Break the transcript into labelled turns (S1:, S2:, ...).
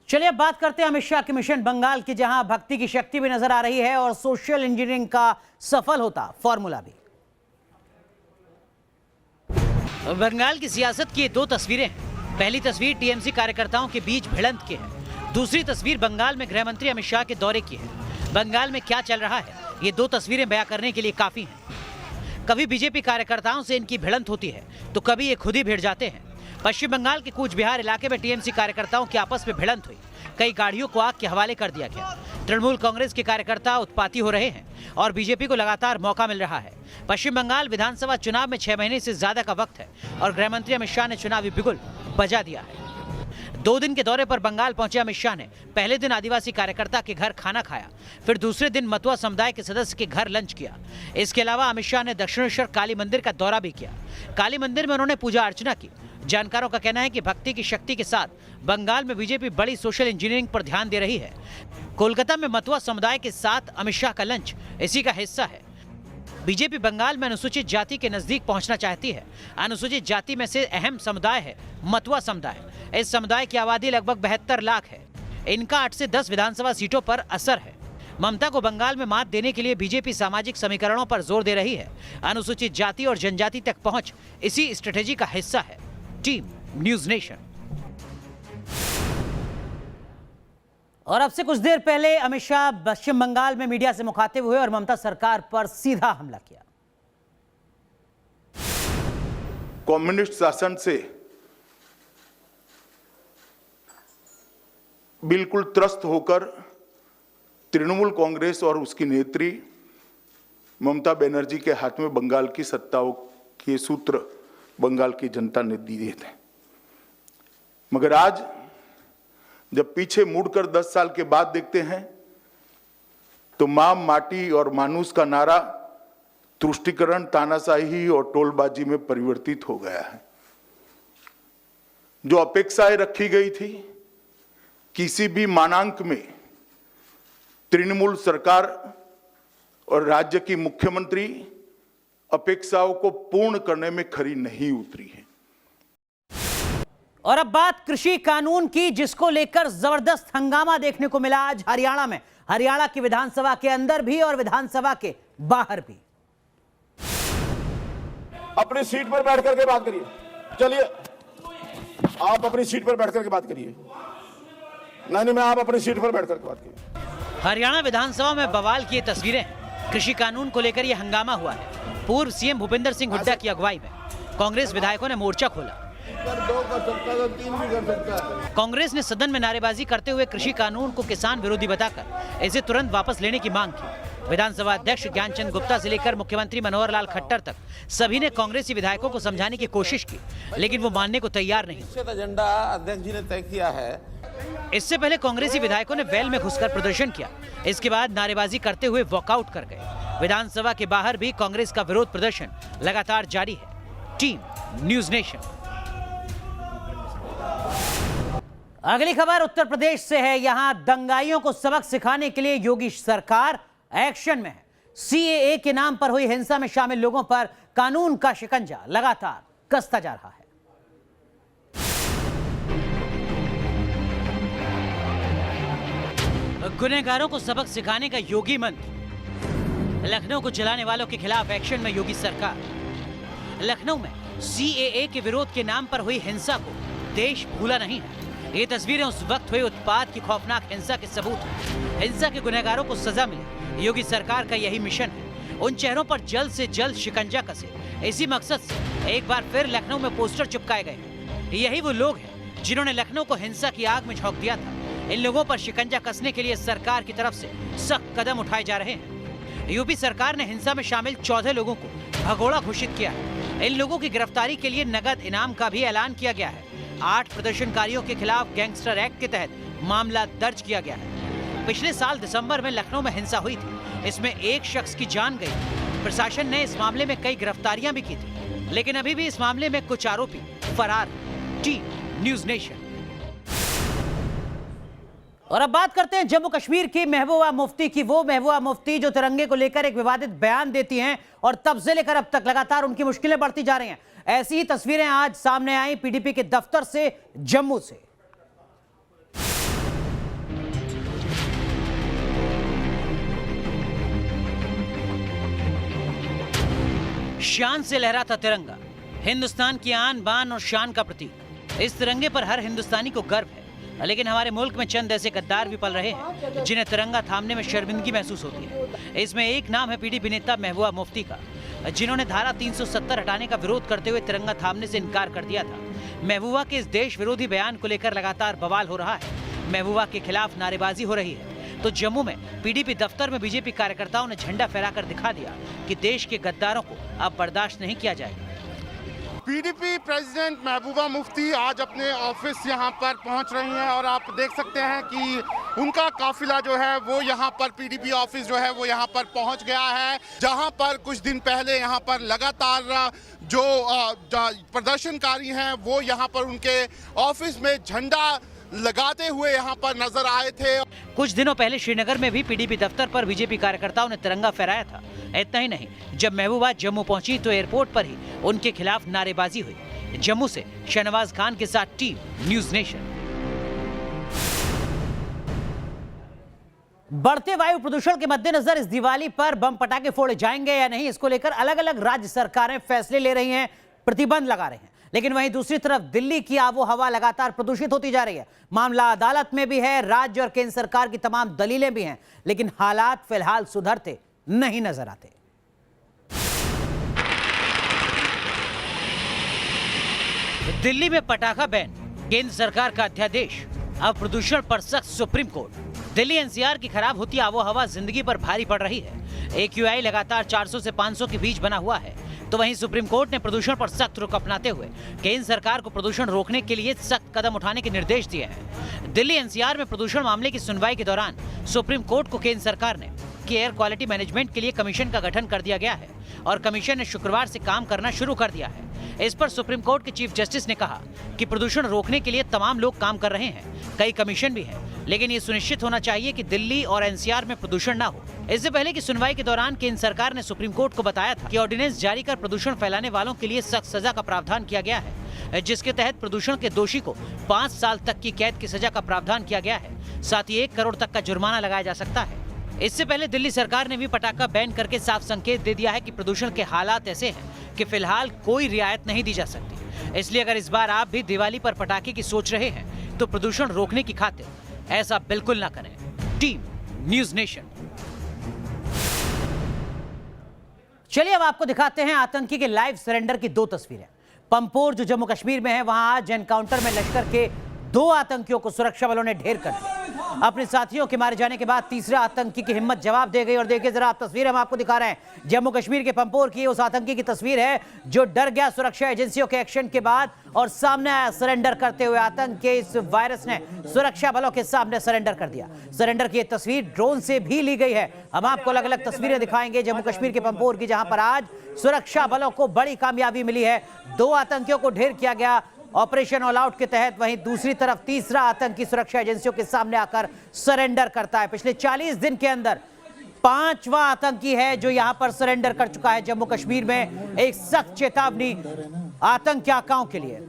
S1: चलिए अब बात करते हैं अमित शाह के मिशन बंगाल की, जहां भक्ति की शक्ति भी नजर आ रही है और सोशल इंजीनियरिंग का सफल होता फॉर्मूला भी। बंगाल की सियासत की दो तस्वीरें हैं। पहली तस्वीर टीएमसी कार्यकर्ताओं के बीच भिड़ंत की है, दूसरी तस्वीर बंगाल में गृह मंत्री अमित शाह के दौरे की है। बंगाल में क्या चल रहा है, ये दो तस्वीरें बयां करने के लिए काफी हैं। कभी बीजेपी कार्यकर्ताओं से इनकी भिड़ंत होती है तो कभी ये खुद ही भिड़ जाते हैं। पश्चिम बंगाल के कूच बिहार इलाके में टीएमसी कार्यकर्ताओं की आपस में भिड़ंत हुई, कई गाड़ियों को आग के हवाले कर दिया गया। तृणमूल कांग्रेस के कार्यकर्ता उत्पाती हो रहे हैं और बीजेपी को लगातार मौका मिल रहा है। पश्चिम बंगाल विधानसभा चुनाव में 6 महीने से ज्यादा का वक्त है और गृह मंत्री अमित शाह ने चुनावी बिगुल बजा दिया है। 2 दिन के दौरे पर बंगाल पहुंचे अमित शाह ने पहले दिन आदिवासी कार्यकर्ता के घर खाना खाया, फिर दूसरे दिन मतुआ समुदाय के सदस्य के घर लंच किया। इसके अलावा अमित शाह ने दक्षिणेश्वर काली मंदिर का दौरा भी किया। काली मंदिर में उन्होंने पूजा अर्चना की। जानकारों का कहना है कि भक्ति की शक्ति के साथ बंगाल में बीजेपी बड़ी सोशल इंजीनियरिंग पर ध्यान दे रही है। कोलकाता में मतुआ समुदाय के साथ अमित शाह का लंच इसी का हिस्सा है। बीजेपी बंगाल में अनुसूचित जाति के नजदीक पहुंचना चाहती है। अनुसूचित जाति में से अहम समुदाय है मतुआ समुदाय। इस समुदाय की आबादी लगभग 72 लाख है। इनका 8 से 10 विधानसभा सीटों पर असर है। ममता को बंगाल में मात देने के लिए बीजेपी सामाजिक समीकरणों पर जोर दे रही है। अनुसूचित जाति और जनजाति तक पहुंच इसी स्ट्रेटेजी का हिस्सा है। Team news nation. और अब से कुछ देर पहले अमित शाह पश्चिम बंगाल में मीडिया से मुखातिब हुए और ममता सरकार पर सीधा हमला किया।
S2: कम्युनिस्ट शासन से बिल्कुल त्रस्त होकर तृणमूल कांग्रेस और उसकी नेत्री ममता बनर्जी के हाथ में बंगाल की सत्ताओं के सूत्र बंगाल की जनता ने दिए थे। मगर आज जब पीछे मुड़कर 10 साल के बाद देखते हैं तो मां, माटी और मानुष का नारा तुष्टीकरण, तानाशाही और टोलबाजी में परिवर्तित हो गया है। जो अपेक्षाएं रखी गई थी किसी भी मानांक में तृणमूल सरकार और राज्य की मुख्यमंत्री अपेक्षाओं को पूर्ण करने में खरी नहीं उतरी है।
S1: और अब बात कृषि कानून की, जिसको लेकर जबरदस्त हंगामा देखने को मिला आज हरियाणा में। हरियाणा की विधानसभा के अंदर भी और विधानसभा के बाहर भी।
S3: अपनी सीट पर बैठ करके बात करिए। चलिए आप अपनी सीट पर बैठ करके बात करिए। नहीं, मैं आप अपनी सीट पर बैठ करके बात करिए।
S1: हरियाणा विधानसभा में बवाल की तस्वीरें। कृषि कानून को लेकर यह हंगामा हुआ है। पूर्व सीएम भूपेंद्र सिंह हुड्डा की अगुवाई में कांग्रेस विधायकों ने मोर्चा खोला। कांग्रेस ने सदन में नारेबाजी करते हुए कृषि कानून को किसान विरोधी बताकर इसे तुरंत वापस लेने की मांग की। विधानसभा अध्यक्ष ज्ञानचंद गुप्ता से लेकर मुख्यमंत्री मनोहर लाल खट्टर तक सभी ने कांग्रेसी विधायकों को समझाने की कोशिश की, लेकिन वो मानने को तैयार नहीं।
S4: एजेंडा अध्यक्ष जी ने तय किया है।
S1: इससे पहले कांग्रेसी विधायकों ने वेल में घुसकर प्रदर्शन किया। इसके बाद नारेबाजी करते हुए वॉकआउट कर गए। विधानसभा के बाहर भी कांग्रेस का विरोध प्रदर्शन लगातार जारी है। Team news nation. अगली खबर उत्तर प्रदेश से है। यहां दंगाइयों को सबक सिखाने के लिए योगी सरकार एक्शन में है। सीएए के नाम पर हुई हिंसा में शामिल लोगों पर कानून का शिकंजा लगातार कसता जा रहा है। गुनहगारों को सबक सिखाने का योगी मंत्र। लखनऊ को जलाने वालों के खिलाफ एक्शन में योगी सरकार। लखनऊ में सीएए के विरोध के नाम पर हुई हिंसा को देश भूला नहीं है। ये तस्वीरें उस वक्त हुए उत्पात की खौफनाक हिंसा के सबूत हैं। हिंसा के गुनहगारों को सजा मिले, योगी सरकार का यही मिशन है। उन चेहरों पर जल्द से जल्द शिकंजा कसे। इसी मकसद से एक बार फिर लखनऊ में पोस्टर चिपकाए गए हैं। यही वो लोग हैं जिन्होंने लखनऊ को हिंसा की आग में झोंक दिया था। इन लोगों पर शिकंजा कसने के लिए सरकार की तरफ से सख्त कदम उठाए जा रहे हैं। यूपी सरकार ने हिंसा में शामिल 14 लोगों को भगोड़ा घोषित किया है। इन लोगों की गिरफ्तारी के लिए नगद इनाम का भी ऐलान किया गया है। 8 प्रदर्शनकारियों के खिलाफ गैंगस्टर एक्ट के तहत मामला दर्ज किया गया है। पिछले साल दिसंबर में लखनऊ में हिंसा हुई थी। इसमें एक शख्स की जान गई। प्रशासन ने इस मामले में कई गिरफ्तारियां भी की थी, लेकिन अभी भी इस मामले में कुछ आरोपी फरार हैं। Team news nation. और अब बात करते हैं जम्मू कश्मीर की महबूबा मुफ्ती की। वो महबूबा मुफ्ती जो तिरंगे को लेकर एक विवादित बयान देती हैं और तब से लेकर अब तक लगातार उनकी मुश्किलें बढ़ती जा रही हैं। ऐसी ही तस्वीरें आज सामने आई पीडीपी के दफ्तर से जम्मू से। शान से लहराता तिरंगा, हिंदुस्तान की आन बान और शान का प्रतीक। इस तिरंगे पर हर हिंदुस्तानी को गर्व है, लेकिन हमारे मुल्क में चंद ऐसे गद्दार भी पल रहे हैं जिन्हें तिरंगा थामने में शर्मिंदगी महसूस होती है। इसमें एक नाम है पीडीपी नेता महबूबा मुफ्ती का, जिन्होंने धारा 370 हटाने का विरोध करते हुए तिरंगा थामने से इनकार कर दिया था। महबूबा के इस देश विरोधी बयान को लेकर लगातार बवाल हो रहा है। महबूबा के खिलाफ नारेबाजी हो रही है तो जम्मू में पीडीपी दफ्तर में बीजेपी कार्यकर्ताओं ने झंडा फहराकर दिखा दिया कि देश के गद्दारों को अब बर्दाश्त नहीं किया जाएगा।
S5: पीडीपी प्रेसिडेंट महबूबा मुफ्ती आज अपने ऑफिस यहां पर पहुंच रही हैं और आप देख सकते हैं कि उनका काफिला जो है वो यहां पर पीडीपी ऑफिस जो है वो यहां पर पहुंच गया है, जहां पर कुछ दिन पहले यहां पर लगातार जो प्रदर्शनकारी हैं वो यहां पर उनके ऑफिस में झंडा लगाते हुए यहां पर नजर आए थे।
S1: कुछ दिनों पहले श्रीनगर में भी पीडीपी दफ्तर पर बीजेपी कार्यकर्ताओं ने तिरंगा फहराया था। इतना ही नहीं, जब महबूबा जम्मू पहुंची तो एयरपोर्ट पर ही उनके खिलाफ नारेबाजी हुई। जम्मू से शहनवाज खान के साथ टीम न्यूज नेशन। बढ़ते वायु प्रदूषण के मद्देनजर इस दिवाली पर बम पटाखे फोड़े जाएंगे या नहीं, इसको लेकर अलग अलग राज्य सरकारें फैसले ले रही हैं, प्रतिबंध लगा रहे हैं। लेकिन वहीं दूसरी तरफ दिल्ली की आबो हवा लगातार प्रदूषित होती जा रही है। मामला अदालत में भी है, राज्य और केंद्र सरकार की तमाम दलीलें भी हैं, लेकिन हालात फिलहाल सुधरते नहीं नजर आते। दिल्ली में पटाखा बैन, केंद्र सरकार का अध्यादेश, अब प्रदूषण पर सख्त सुप्रीम कोर्ट। दिल्ली एनसीआर की खराब होती आबो हवा जिंदगी पर भारी पड़ रही है। AQI लगातार 400 से 500 के बीच बना हुआ है, तो वहीं सुप्रीम कोर्ट ने प्रदूषण पर सख्त रुख अपनाते हुए केंद्र सरकार को प्रदूषण रोकने के लिए सख्त कदम उठाने के निर्देश दिए हैं। दिल्ली एनसीआर में प्रदूषण मामले की सुनवाई के दौरान सुप्रीम कोर्ट को केंद्र सरकार ने कि एयर क्वालिटी मैनेजमेंट के लिए कमीशन का गठन कर दिया गया है और कमीशन ने शुक्रवार से काम करना शुरू कर दिया है। इस पर सुप्रीम कोर्ट के चीफ जस्टिस ने कहा कि प्रदूषण रोकने के लिए तमाम लोग काम कर रहे हैं, कई कमीशन भी हैं, लेकिन ये सुनिश्चित होना चाहिए कि दिल्ली और एनसीआर में प्रदूषण ना हो। इससे पहले की सुनवाई के दौरान केंद्र सरकार ने सुप्रीम कोर्ट को बताया था कि ऑर्डिनेंस जारी कर प्रदूषण फैलाने वालों के लिए सख्त सजा का प्रावधान किया गया है, जिसके तहत प्रदूषण के दोषी को 5 साल तक की कैद की सजा का प्रावधान किया गया है। साथ ही 1 करोड़ तक का जुर्माना लगाया जा सकता है। इससे पहले दिल्ली सरकार ने भी पटाखा बैन करके साफ संकेत दे दिया है कि प्रदूषण के हालात ऐसे हैं कि फिलहाल कोई रियायत नहीं दी जा सकती। इसलिए अगर इस बार आप भी दिवाली पर पटाखे की सोच रहे हैं तो प्रदूषण रोकने की खातिर ऐसा बिल्कुल ना करें। Team news nation. चलिए अब आपको दिखाते हैं आतंकी के लाइव सरेंडर की 2 तस्वीरें। पंपोर जो जम्मू कश्मीर में है, वहां आज एनकाउंटर में लश्कर के 2 आतंकियों को सुरक्षा बलों ने ढेर कर दिया। अपने साथियों के मारे जाने के बाद तीसरे आतंकी की हिम्मत जवाब दे गई। और देखिए जरा आप तस्वीर हम आपको दिखा रहे हैं जम्मू कश्मीर के पंपोर की, उस आतंकी की तस्वीर है जो डर गया सुरक्षा एजेंसियों के एक्शन के बाद और सामने आया सरेंडर करते हुए। आतंक के इस वायरस ने सुरक्षा बलों के सामने सरेंडर कर दिया। सरेंडर की तस्वीर ड्रोन से भी ली गई है। हम आपको अलग अलग तस्वीरें दिखाएंगे जम्मू कश्मीर के पंपोर की, जहां पर आज सुरक्षा बलों को बड़ी कामयाबी मिली है। 2 आतंकियों को ढेर किया गया ऑपरेशन ऑल आउट के तहत। वहीं दूसरी तरफ तीसरा आतंकी सुरक्षा एजेंसियों के सामने आकर सरेंडर करता है। पिछले 40 दिन के अंदर 5वां आतंकी है जो यहां पर सरेंडर कर चुका है जम्मू कश्मीर में। एक सख्त चेतावनी आतंकियों के लिए।